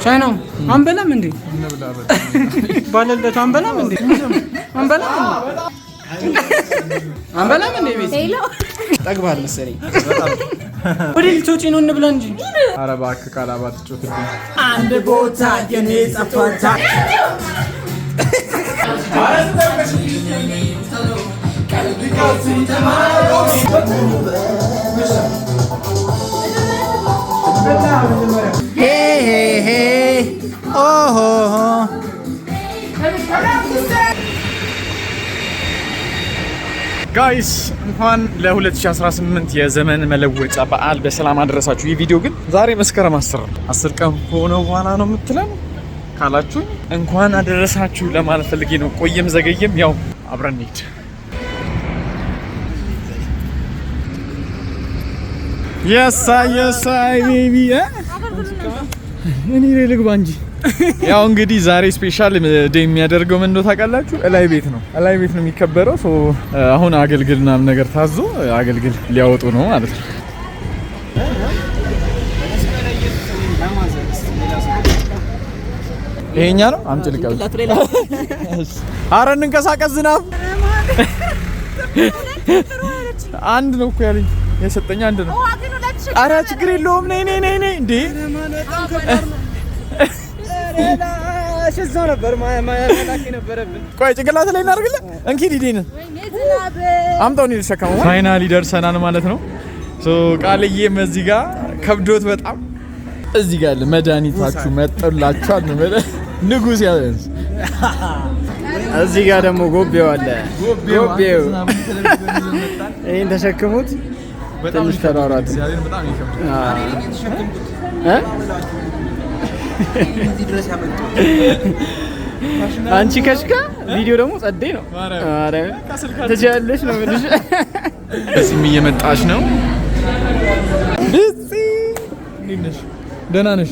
ሻይ ነው አንበላም እንዴ? ባለልደቱ አንበላም እንዴ? አንበላም እንዴ? ቤት ጠግባል መሰለኝ። ወደ ልጆች ነው እንብላ እንጂ። ኧረ እባክህ ቃላባት ጮትልኝ። አንድ ቦታ የኔ ጸፋታ ጋይስ እንኳን ለ2018 የዘመን መለወጫ በዓል በሰላም አደረሳችሁ። ይህ ቪዲዮ ግን ዛሬ መስከረም 10 ነው። 10 ቀን ሆነው በኋላ ነው የምትለን ካላችሁ እንኳን አደረሳችሁ ለማለት ፈልጌ ነው። ቆየም ዘገየም ያው አብረን እንሂድ። የሳይ ቤቢ እኔ ልግባ እንጂ። ያው እንግዲህ ዛሬ ስፔሻል ዴይ የሚያደርገው ምን እንደው ታውቃላችሁ? እላይ ቤት ነው የሚከበረው። ሶ አሁን አገልግል ምናምን ነገር ታዞ አገልግል ሊያወጡ ነው ማለት ነው። ይሄኛ ነው አምጪ ልቀበል። ኧረ እንንቀሳቀስ። ዝናብ አንድ ነው እኮ ያለኝ የሰጠኝ አንድ ነው። ኧረ ችግር የለውም። ነይ እንዴ እዛው ነበር ማላክ ነበረብን። ቆይ ጭንቅላት ላይ እናድርግልህ። እንኪ ዲዲን አምጣው ነው ልሸከመው። ፋይናሊ ደርሰናል ማለት ነው። ሶ ቃልዬም እዚህ ጋር ከብዶት በጣም እዚህ ጋር መድኃኒታችሁ መጥቶላችኋል ነው ማለት ንጉስ ያለንስ። እዚህ ጋር ደግሞ ጎቤው አለ። ጎቤው ይሄን ተሸክሙት። ትንሽ ተሯሯጥ በጣም ይከብዳል። አንቺ ከሽካ ቪዲዮ ደግሞ ጸደይ ነው። አረ ተጃለሽ ነው ልጅ እዚህም እየመጣች ነው። እዚህ ነሽ? ደህና ነሽ?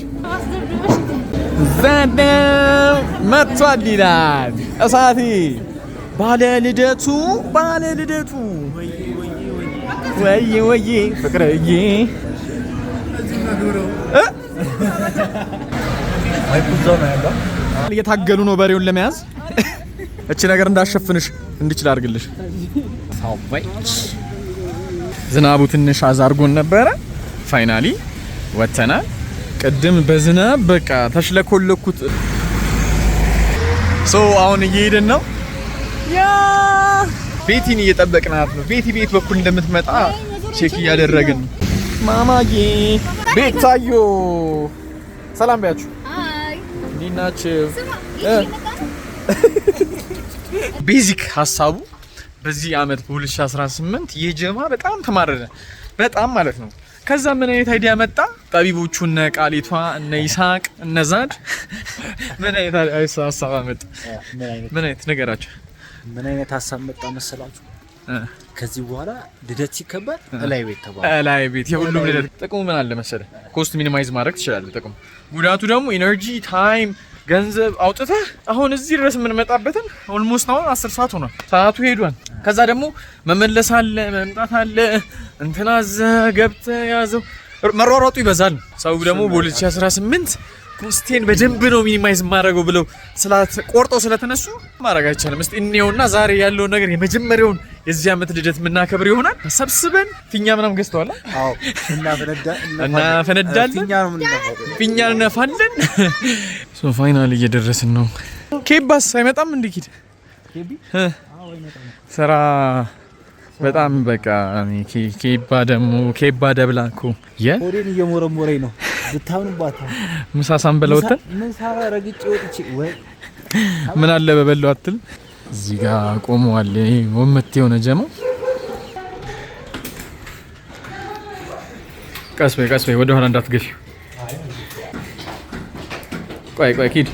ዘንድ መጥቷል ይላል እሳቴ። ባለ ልደቱ ወይ ፍቅርዬ እየታገሉ ነው በሬውን ለመያዝ። እቺ ነገር እንዳሸፍንሽ እንድችል አድርግልሽ። ዝናቡ ትንሽ አዛርጎን ነበረ። ፋይናሊ ወተናል። ቅድም በዝናብ በቃ ተሽለኮለኩት። ሶ አሁን እየሄድን ነው። ያ ቤቲን እየጠበቅናት ነው። ቤቲ ቤት በኩል እንደምትመጣ ቼክ እያደረግን ነው። ማማዬ ቤታዮ ሰላም በያችሁ። እንዴት ናችሁ? ቤዚክ ሀሳቡ በዚህ አመት በ2018 የጀማ በጣም ተማረረ። በጣም ማለት ነው። ከዛ ምን አይነት አይዲያ መጣ? ጠቢቦቹ እነ ቃሊቷ እነ ይሳቅ እነ ዛድ ምን አይነት ሀሳብ መጣ? ምን አይነት ነገራችሁ? ምን አይነት ሀሳብ መጣ መሰላችሁ? ከዚህ በኋላ ልደት ሲከበር እላይ ቤት ተባለ። እላይ ቤት የሁሉም ልደት ጥቅሙ ምን አለ መሰለህ? ኮስት ሚኒማይዝ ማድረግ ትችላለህ። ጥቅሙ ጉዳቱ ደግሞ ኢነርጂ ታይም ገንዘብ አውጥተህ አሁን እዚህ ድረስ የምንመጣበትን ኦልሞስት አሁን 10 ሰዓት ሆኗል። ሰዓቱ ሄዷል። ከዛ ደግሞ መመለስ አለ መምጣት አለ እንትና ገብተህ ያዘው መሯሯጡ ይበዛል። ሰው ደግሞ በ2018 ኮስቴን በደንብ ነው ሚኒማይዝ ማድረገው ብለው ቆርጠው ስለተነሱ ማድረግ አይቻልም። እስቲ እንየውና ዛሬ ያለውን ነገር የመጀመሪያውን የዚህ አመት ልደት የምናከብር ይሆናል። ሰብስበን ፊኛ ምናምን ገዝተዋል። አዎ እናፈነዳለን። ፊኛ እናፋለን። ሶ ፋይናሊ እየደረስን ነው። ኬባስ አይመጣም እንዴ? ኪድ ስራ በጣም በቃ ኬባ ደብላኩ ሆዴን እየሞረሞረኝ ነው። ብታምኑባት ምሳሳን በለውተን ምሳ ረግጬ ወጥቼ ወይ ምን አለ በበለው አትል። እዚህ ጋር ቆመዋል። ወመት የሆነ ጀማ ቀስ በይ ወደ ኋላ እንዳትገፊ። ቆይ ኪድ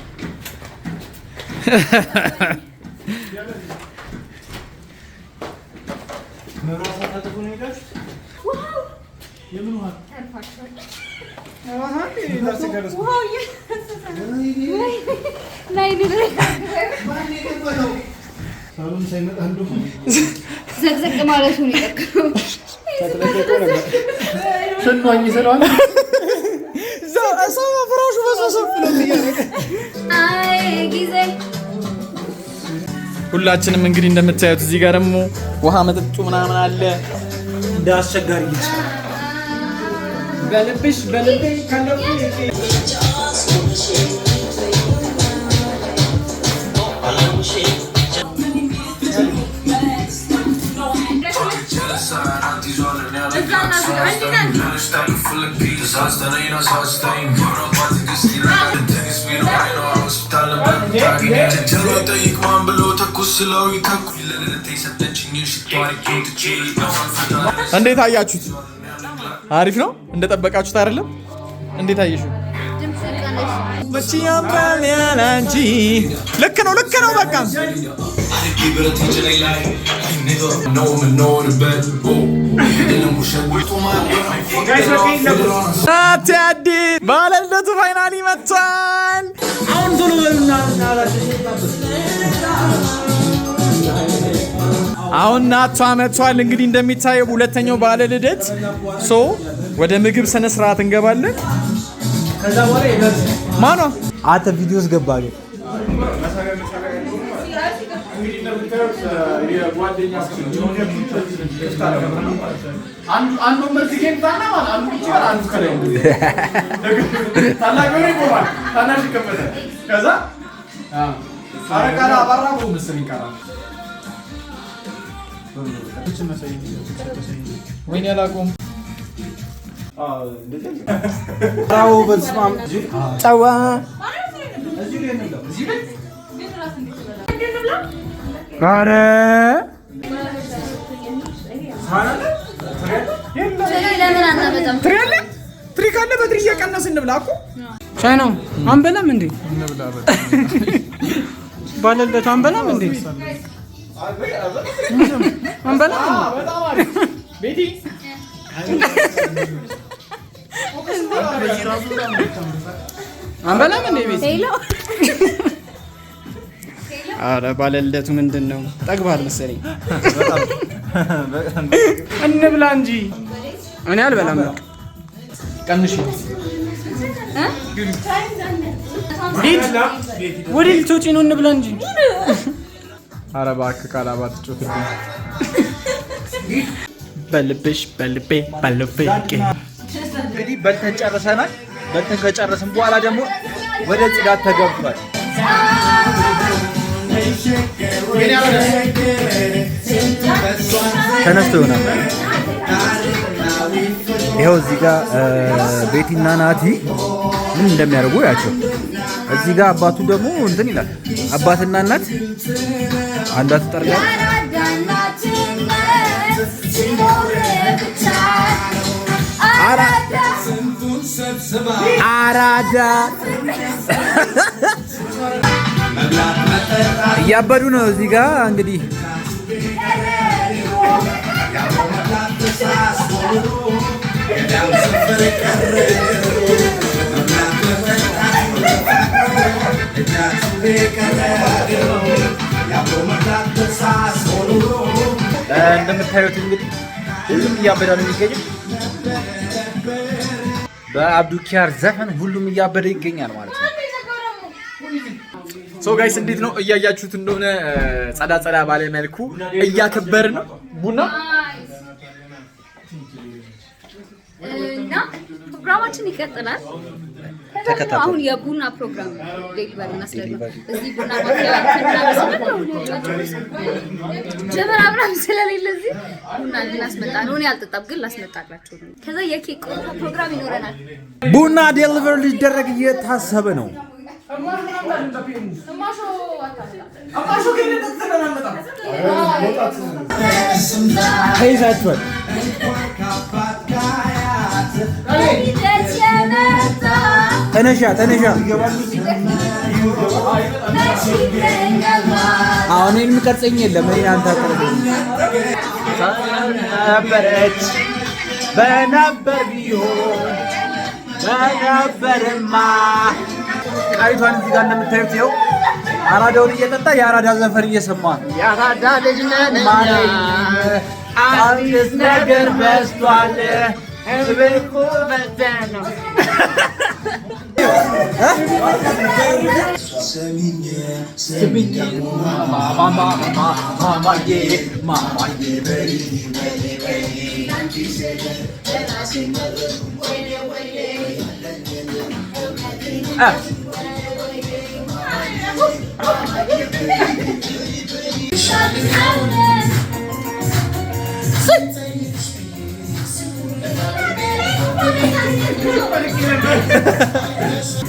ዘቅዘቅ ማለት ነው የቀረው። ሰንዋኝ ሰላም ፍራሹ በሱ ሁላችንም እንግዲህ እንደምታዩት እዚህ ጋር ደግሞ ውሃ መጠጡ ምናምን አለ። እንደ አስቸጋሪ ልጅ በልብሽ እንዴት አያችሁት? አሪፍ ነው። እንደጠበቃችሁት አይደለም? እንዴት አየሽው? ልክ ነው በቃ ባለልደቱ ፋይናሊ መጥቷል። አሁን ናቷ መጥቷል። እንግዲህ እንደሚታየው ሁለተኛው ባለ ልደት ወደ ምግብ ስነ ስርዓት እንገባለን። ከዛ በኋላ ማኗ አንተ ቪዲዮስ ገባ ግን ወይኔ አላውቀውም። ጨዋ ኧረ ትሪ ካለ በትሪ እየቀነስን እንብላ እኮ። ሻይ ነው አንበላም እንዴ? ባለልደቱ አንበላም እንዴ? አንበላም ቤቲ አንበላም እንዴ ቤቲ? አረ ባለልደቱ ምንድን ነው? ጠግባል መሰለኝ። እንብላ እንጂ እኔ አልበላም። ቀንሽ ወደ ልትወጪ ነው? እንብላ እንጂ። አረ እባክህ ካላባት ጮትልኝ። በልብሽ በልቤ ባለቤ እንግዲህ በልተን ጨርሰናል። በልተን ከጨረስን በኋላ ደግሞ ወደ ጽዳት ተገብቷል። ተነስቶ ይሆናል። ይኸው እዚህ ጋር ቤቲና ናቲ ምን እንደሚያደርጉ ያቸው። እዚህ ጋር አባቱ ደግሞ እንትን ይላል። አባትና እናት አንዷ ትጠርጋለች። አራዳ እያበዱ ነው። እዚህ ጋር እንግዲህ እንደምታዩት እንግዲህ ሁሉም እያበደ ነው የሚገኘው። በአብዱኪያር ዘፈን ሁሉም እያበደ ይገኛል ማለት ነው። ሶ ጋይስ እንዴት ነው እያያችሁት እንደሆነ ጸዳ ባለ መልኩ እያከበር ነው ቡና እና ፕሮግራማችን ይቀጥላል። ተከታተሉ። አሁን የቡና ፕሮግራም ዴሊቨሪ እናስደርጋለን። እዚህ ቡና ማፍያ ጀበራብራም ስለሌለ እዚህ ቡና ልናስመጣ ነው። እኔ አልጠጣም ግን ላስመጣላችሁ ነው። ከዛ የኬክ ቆይታ ፕሮግራም ይኖረናል። ቡና ዴሊቨሪ ሊደረግ እየታሰበ ነው። ተይዛችኋል። ተነሻ አሁን የሚቀርጸኝ የለም። እኔ አንተ ነበረች በነበር ቢሆን በነበርማ ቃሪቷን እዚህ ጋር እንደምታዩት ይኸው አራዳውን እየጠጣ የአራዳ ዘፈን እየሰማ የአራዳ ልጅ ነን አዲስ ነገር በስቷል።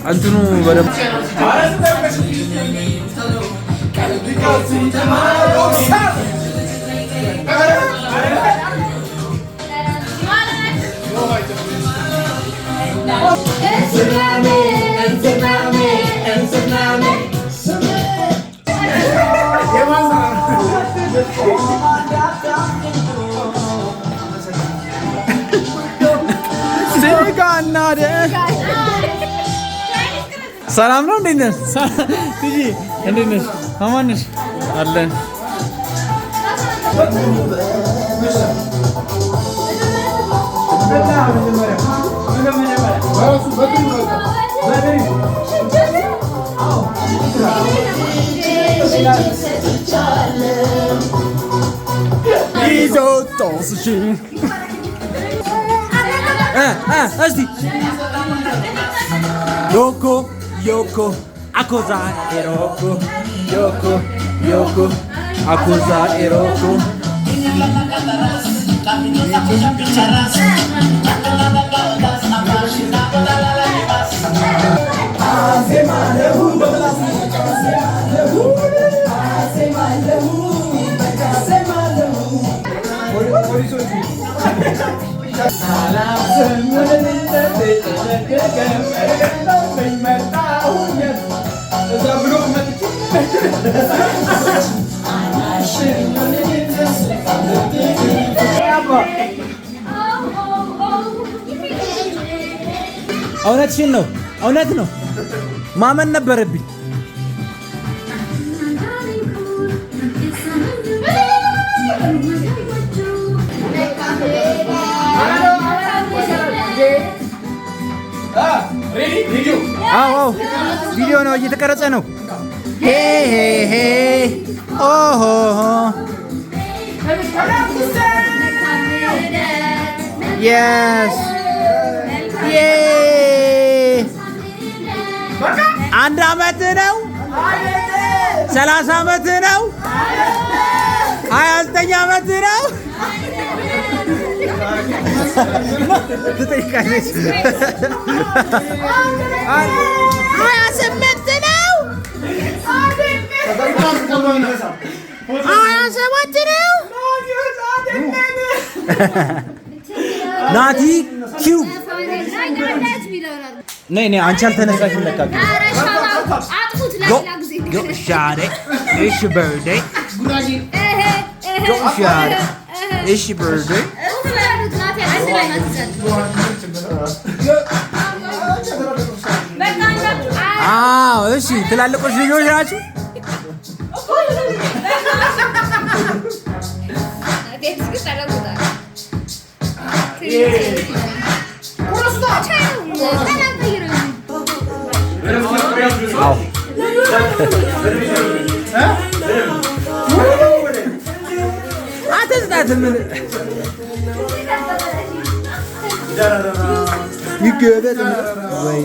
እንትኑ በደምብ ሰላም ነው። እንዴት ነሽ? ትጂ እንዴት ነሽ? አማን ነሽ? አለን Yoko, Yoko, Akoza Eroko, Yoko, Yoko, Akoza Eroko. እውነትሽን ነው፣ እውነት ነው። ማመን ነበረብኝ። አዎ ቪዲዮ ነው፣ እየተቀረጸ ነው። ሄ ሄ ሄ ኦሆ የስ ዬ 1 ዓመት ነው፣ 30 ዓመት ነው፣ 29 ዓመት ነው። ትጠይቃለች። 28 ነው፣ 27 ነው። ናቲ ኪው ነይ ነይ፣ አንቺ አልተነሳሽም ለካ። እሺ በርዴይ እሺ በርዴይ እሺ ትላልቆች ልጆች ናችሁ። አትዝናትም ይገበጥ ወይ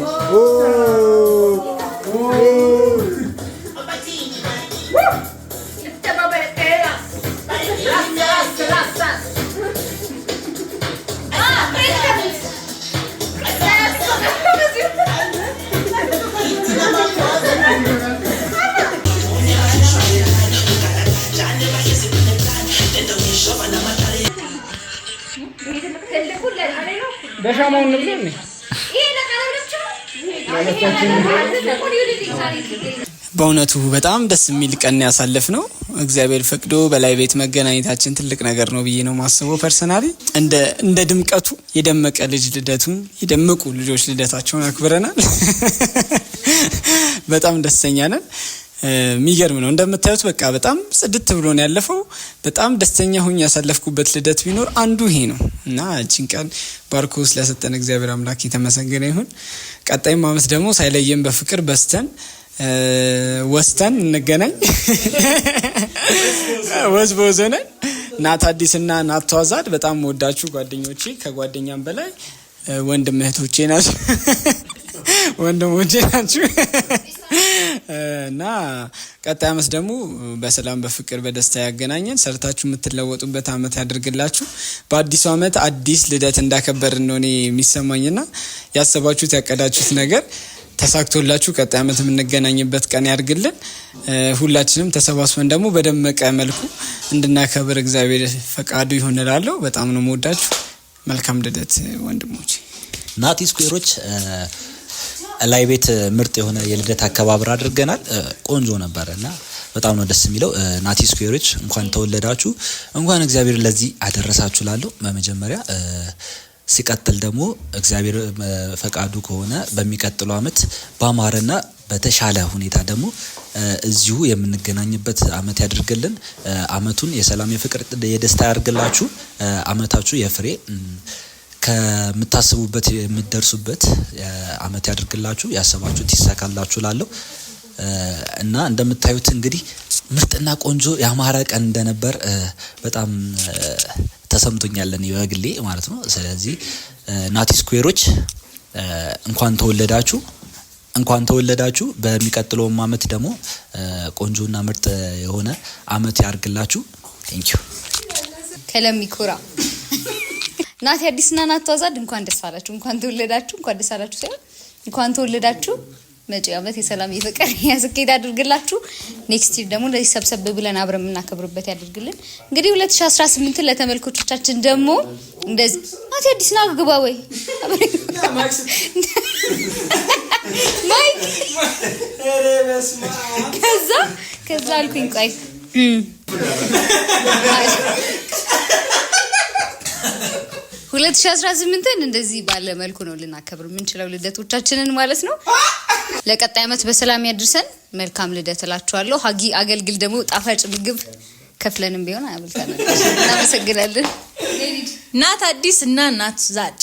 በሻማው ነው ብለን በእውነቱ በጣም ደስ የሚል ቀን ያሳለፍ ነው። እግዚአብሔር ፈቅዶ በላይ ቤት መገናኘታችን ትልቅ ነገር ነው ብዬ ነው ማስበው። ፐርሰናሊ እንደ ድምቀቱ የደመቀ ልጅ ልደቱን የደመቁ ልጆች ልደታቸውን አክብረናል። በጣም ደስተኛ ነን። የሚገርም ነው እንደምታዩት። በቃ በጣም ጽድት ብሎ ነው ያለፈው። በጣም ደስተኛ ሆኜ ያሳለፍኩበት ልደት ቢኖር አንዱ ይሄ ነው እና እቺን ቀን ባርኮ ስለሰጠን እግዚአብሔር አምላክ የተመሰገነ ይሁን። ቀጣይም አመት ደግሞ ሳይለየን በፍቅር በስተን ወስተን እንገናኝ። ወዝቦዘነን ናት አዲስና ናት ተዋዛድ በጣም ወዳችሁ ጓደኞቼ፣ ከጓደኛም በላይ ወንድም እህቶቼ ናችሁ። ወንድሞቼ ናችሁ እና ቀጣይ አመት ደግሞ በሰላም በፍቅር በደስታ ያገናኘን። ሰርታችሁ የምትለወጡበት አመት ያድርግላችሁ። በአዲሱ አመት አዲስ ልደት እንዳከበርን ነው እኔ የሚሰማኝና ያሰባችሁት ያቀዳችሁት ነገር ተሳክቶላችሁ ቀጣይ አመት የምንገናኝበት ቀን ያድርግልን። ሁላችንም ተሰባስበን ደግሞ በደመቀ መልኩ እንድናከብር እግዚአብሔር ፈቃዱ ይሁን እላለሁ። በጣም ነው የምወዳችሁ። መልካም ልደት ወንድሞቼ። ናቲ ስኩዌሮች ላይ ቤት ምርጥ የሆነ የልደት አከባበር አድርገናል። ቆንጆ ነበርና በጣም ነው ደስ የሚለው። ናቲ ስኩዌሮች እንኳን ተወለዳችሁ፣ እንኳን እግዚአብሔር ለዚህ አደረሳችሁ ላለሁ በመጀመሪያ ሲቀጥል ደግሞ እግዚአብሔር ፈቃዱ ከሆነ በሚቀጥለው አመት በአማረና በተሻለ ሁኔታ ደግሞ እዚሁ የምንገናኝበት አመት ያድርግልን። አመቱን የሰላም የፍቅር የደስታ ያድርግላችሁ። አመታችሁ የፍሬ ከምታስቡበት የምትደርሱበት አመት ያድርግላችሁ። ያሰባችሁት ይሳካላችሁ ላለሁ እና እንደምታዩት እንግዲህ ምርጥና ቆንጆ ያማረ ቀን እንደነበር በጣም ተሰምቶኛል እኔ በግሌ ማለት ነው። ስለዚህ ናቲ ስኩዌሮች እንኳን ተወለዳችሁ። በሚቀጥለው አመት ደግሞ ቆንጆና ምርጥ የሆነ አመት ያርግላችሁ። ቴንክ ዩ። ከለሚኩራ ናቲ አዲስና ናት ተዋዛድ እንኳን ደስ አላችሁ። እንኳን ተወለዳችሁ ሳይሆን እንኳን ተወለዳችሁ። መጪው አመት የሰላም የፍቅር የስኬት አድርግላችሁ። ኔክስት ይር ደግሞ እንደዚህ ሰብሰብ ብለን አብረን የምናከብርበት ያድርግልን። እንግዲህ 2018 ለተመልካቾቻችን ደግሞ እንደዚህ ናቲ አዲስና ግባ ወይ ማይክ ከዛ አልኩኝ ቆይ 2018ን እንደዚህ ባለ መልኩ ነው ልናከብር የምንችለው ልደቶቻችንን ማለት ነው። ለቀጣይ አመት በሰላም ያድርሰን። መልካም ልደት እላችኋለሁ። ሀጊ አገልግል ደግሞ ጣፋጭ ምግብ ከፍለንም ቢሆን አብልተናል። እናመሰግናለን። ናት አዲስ እና ናት ዛድ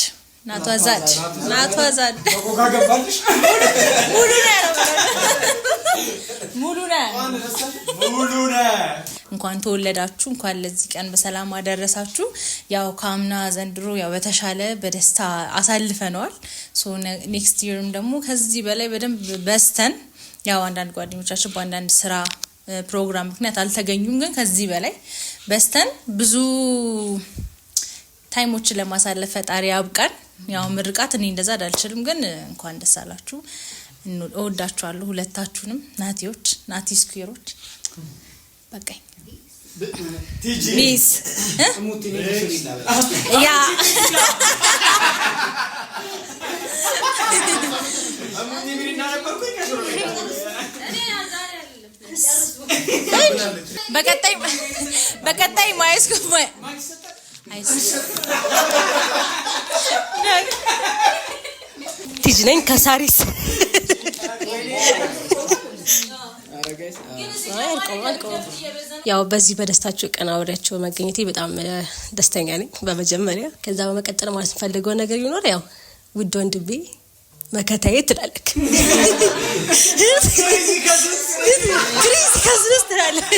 ሙሉ ነው። እንኳን ተወለዳችሁ፣ እንኳን ለዚህ ቀን በሰላም አደረሳችሁ። ያው ካምና ዘንድሮ ያው በተሻለ በደስታ አሳልፈነዋል። ሶ ኔክስት ይርም ደግሞ ከዚህ በላይ በደንብ በስተን ያው አንዳንድ ጓደኞቻችን በአንዳንድ ስራ ፕሮግራም ምክንያት አልተገኙም፣ ግን ከዚህ በላይ በስተን ብዙ ታይሞችን ለማሳለፍ ፈጣሪ ያብቃን። ያው ምርቃት እኔ እንደዛ አልችልም፣ ግን እንኳን ደስ አላችሁ። እወዳችኋለሁ ሁለታችሁንም። ናቲዎች ናቲ ስኩዌሮች በቃኝ። ፕሊዝ ያ በቀጣይ ማይስኩ ቲጂ ነኝ ከሳሪስ ያው በዚህ በደስታችሁ ቀን አብሬያችሁ መገኘቴ በጣም ደስተኛ ነኝ በመጀመሪያ። ከዛ በመቀጠል ማለት ፈልገው ነገር ይኖር ያው ውድ ወንድሜ መከታዬ ትላለክ ክሪስ ከስስ ትላለክ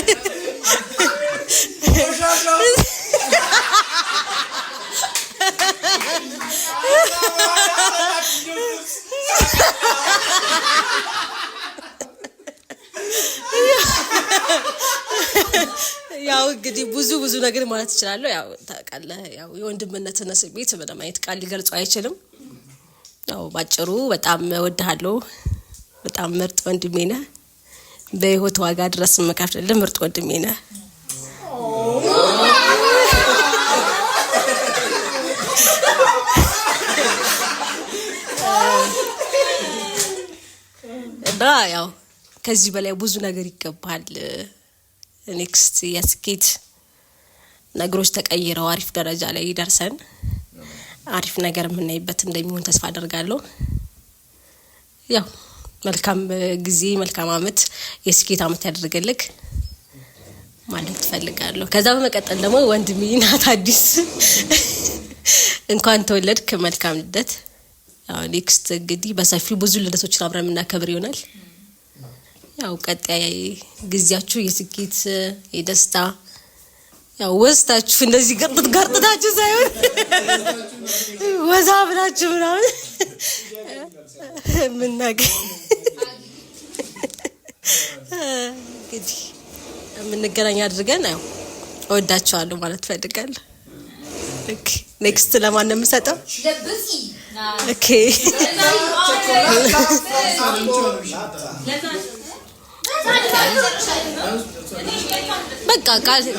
ያው እንግዲህ ብዙ ነገር ማለት እችላለሁ። ያው ታውቃለህ ያው የወንድምነትን ስሜት ምንም አይነት ቃል ሊገልጸው አይችልም። ያው ባጭሩ በጣም እወድሃለሁ። በጣም ምርጥ ወንድሜ ነህ። በህይወት ዋጋ ድረስ መካፍልህ ምርጥ ወንድሜ ነህ። እና ያው ከዚህ በላይ ብዙ ነገር ይገባል። ኔክስት የስኬት ነገሮች ተቀይረው አሪፍ ደረጃ ላይ ይደርሰን አሪፍ ነገር የምናይበት እንደሚሆን ተስፋ አደርጋለሁ። ያው መልካም ጊዜ መልካም አመት የስኬት አመት ያደርግልክ ማለት ፈልጋለሁ። ከዛ በመቀጠል ደግሞ ወንድሜ ናት አዲስ እንኳን ተወለድክ፣ መልካም ልደት። ያው ኔክስት እንግዲህ በሰፊው ብዙ ልደቶችን አብረን የምናከብር ይሆናል። ያው ቀጣይ ጊዜያችሁ የስኬት የደስታ ያው ወስታችሁ እንደዚህ ገርጥታችሁ ሳይሆን ወዛ ብላችሁ ምናምን ምናገር እንግዲህ የምንገናኝ አድርገን ያው እወዳቸዋለሁ ማለት ፈልጋለሁ። ኦኬ ኔክስት ለማን ነው የምሰጠው? ኦኬ በቃ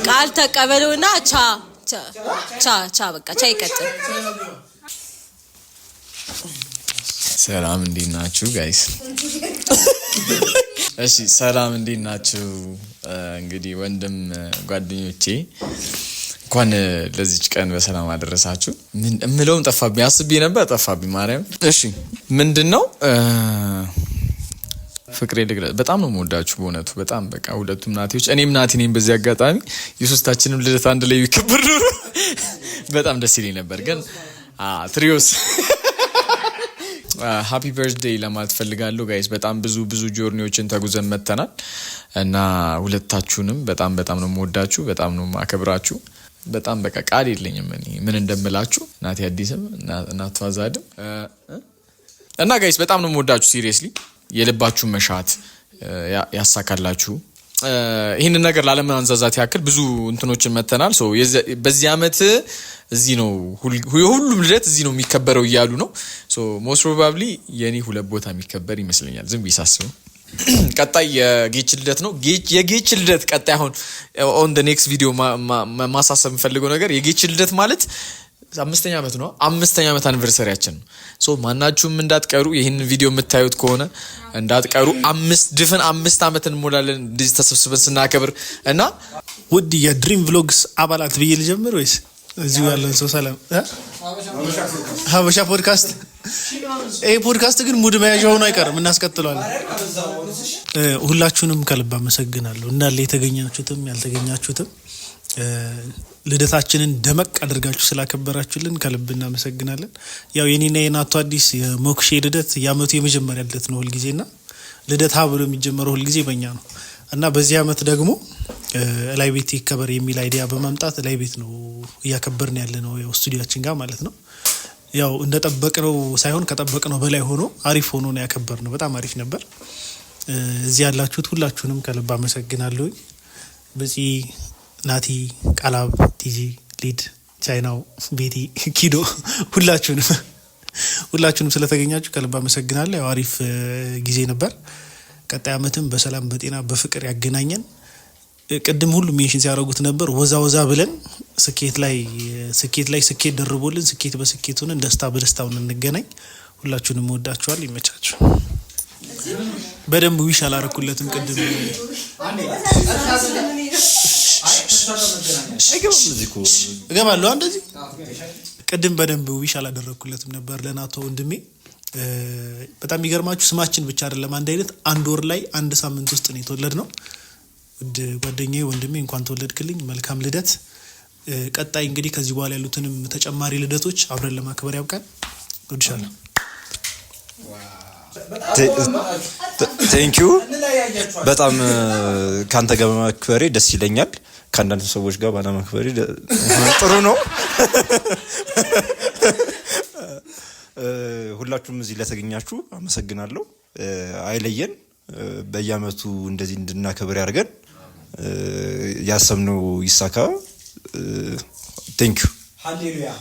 ቃል ተቀበሉና ቻ በቃ ቻ ይቀጥል። ሰላም እንዴት ናችሁ ጋይስ? እሺ ሰላም እንዴት ናችሁ? እንግዲህ ወንድም ጓደኞቼ እንኳን ለዚች ቀን በሰላም አደረሳችሁ። ምን እምለውም ጠፋብኝ፣ አስቤ ነበር ጠፋብኝ ማርያም። እሺ ምንድነው ፍቅሬ ልግለጽ። በጣም ነው የምወዳችሁ በእውነቱ በጣም በቃ ሁለቱም ናቲዎች፣ እኔም ናቲ ነኝ። በዚህ አጋጣሚ የሶስታችንም ልደት አንድ ላይ ይከበር ኖሮ በጣም ደስ ይለኝ ነበር። ግን ትሪዮስ ሃፒ በርዝዴይ ለማለት ፈልጋለሁ ጋይስ። በጣም ብዙ ጆርኒዎችን ተጉዘን መተናል እና ሁለታችሁንም በጣም ነው የምወዳችሁ፣ በጣም ነው የማከብራችሁ። በጣም በቃ ቃል የለኝም እኔ ምን እንደምላችሁ። ናቲ አዲስም እናቷ ዛድም እና ጋይስ በጣም ነው የምወዳችሁ ሲሪየስሊ። የልባችሁን መሻት ያሳካላችሁ። ይህንን ነገር ላለማንዛዛት ያክል ብዙ እንትኖችን መተናል። በዚህ አመት እዚህ ነው ሁሉም ልደት እዚህ ነው የሚከበረው እያሉ ነው። ሞስት ፕሮባብሊ የኔ 2 ቦታ የሚከበር ይመስለኛል ዝም ብዬ ሳስበው። ቀጣይ የጌች ልደት ነው። የጌች ልደት ቀጣይ አሁን ኦን ዘ ኔክስት ቪዲዮ ማሳሰብ የምፈልገው ነገር የጌች ልደት ማለት 5ኛ ዓመት ነው። 5ኛ ዓመት አኒቨርሰሪያችን ነው። ማናችሁም እንዳትቀሩ። ይህን ቪዲዮ የምታዩት ከሆነ እንዳትቀሩ። 5 ዓመት እንሞላለን እንደዚህ ተሰብስበን ስናከብር እና ውድ የድሪም ቭሎግስ አባላት ብዬ ልጀምር ወይስ እዚሁ ያለን ሰው? ሰላም ሀበሻ ፖድካስት። ይሄ ፖድካስት ግን ሙድ መያዣ ሆኖ አይቀርም፣ እናስቀጥለዋለን። ሁላችሁንም ከልብ አመሰግናለሁ። እንዳለ የተገኛችሁትም ያልተገኛችሁትም ልደታችንን ደመቅ አድርጋችሁ ስላከበራችሁልን ከልብ እናመሰግናለን። ያው የኔና የናቱ አዲስ የሞክሼ ልደት የአመቱ የመጀመሪያ ልደት ነው ሁልጊዜና ልደት ብሎ የሚጀመረው ሁልጊዜ በእኛ ነው እና በዚህ አመት ደግሞ ላይ ቤት ይከበር የሚል አይዲያ በማምጣት ላይ ቤት ነው እያከበርን ያለ ነው፣ ያው ስቱዲዮአችን ጋር ማለት ነው። ያው እንደጠበቅነው ሳይሆን ከጠበቅነው በላይ ሆኖ አሪፍ ሆኖ ነው ያከበርነው። በጣም አሪፍ ነበር። እዚህ ያላችሁት ሁላችሁንም ከልብ አመሰግናለሁ። በዚህ ናቲ፣ ቃላብ፣ ቲጂ፣ ሊድ፣ ቻይናው፣ ቤቲ፣ ኪዶ ሁላችሁንም ስለተገኛችሁ ከልብ አመሰግናለሁ። ያው አሪፍ ጊዜ ነበር። ቀጣይ አመትም በሰላም በጤና በፍቅር ያገናኘን። ቅድም ሁሉ ሜንሽን ሲያደርጉት ነበር ወዛ ብለን ስኬት ላይ ስኬት ደርቦልን ስኬት በስኬት ሆነን ደስታ በደስታው እንገናኝ። ሁላችሁንም ወዳችኋል። ይመቻችሁ። በደንብ ዊሽ አላረኩለትም ቅድም እገባለሁ እንደዚህ ቅድም በደንብ ዊሽ አላደረኩለትም ነበር ለናቶ ወንድሜ። በጣም የሚገርማችሁ ስማችን ብቻ አይደለም አንድ አይነት። አንድ ወር ላይ አንድ ሳምንት ውስጥ ነው የተወለድነው። ውድ ጓደኛዬ ወንድሜ እንኳን ተወለድክልኝ፣ መልካም ልደት። ቀጣይ እንግዲህ ከዚህ በኋላ ያሉትንም ተጨማሪ ልደቶች አብረን ለማክበር ያብቃን። ወድሻለሁ። ቴንኪዩ በጣም ካንተ ጋር ማክበሬ ደስ ይለኛል። ከአንዳንድ ሰዎች ጋር ባለማክበሬ ጥሩ ነው። ሁላችሁም እዚህ ለተገኛችሁ አመሰግናለሁ። አይለየን። በየአመቱ እንደዚህ እንድናከብር ያድርገን። ያሰብነው ይሳካ። ቴንኪዩ። ሃሌሉያ።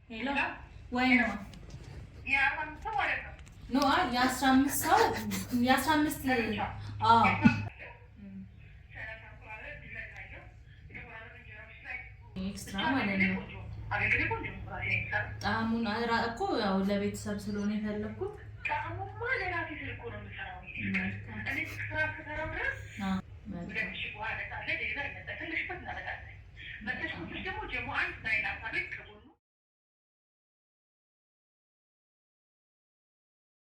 ሄሎ ወይ ነው ኖ የ15 ሰው የ15 ኤክስትራ ማለት ነው። ጣሙን እኮ ያው ለቤተሰብ ስለሆነ የፈለኩት ጣሙማ ለራሴ ስለኮ ነው የምሰራው። እኔ ኤክስትራ ከተራው ድረስ ወደምሽ በኋላ ታለ ለሌላ ይመጣ ትንሽ ፈት እናደርጋለን። በተሽኩት ደግሞ ጀሞ አንድ ላይ ናፋለክ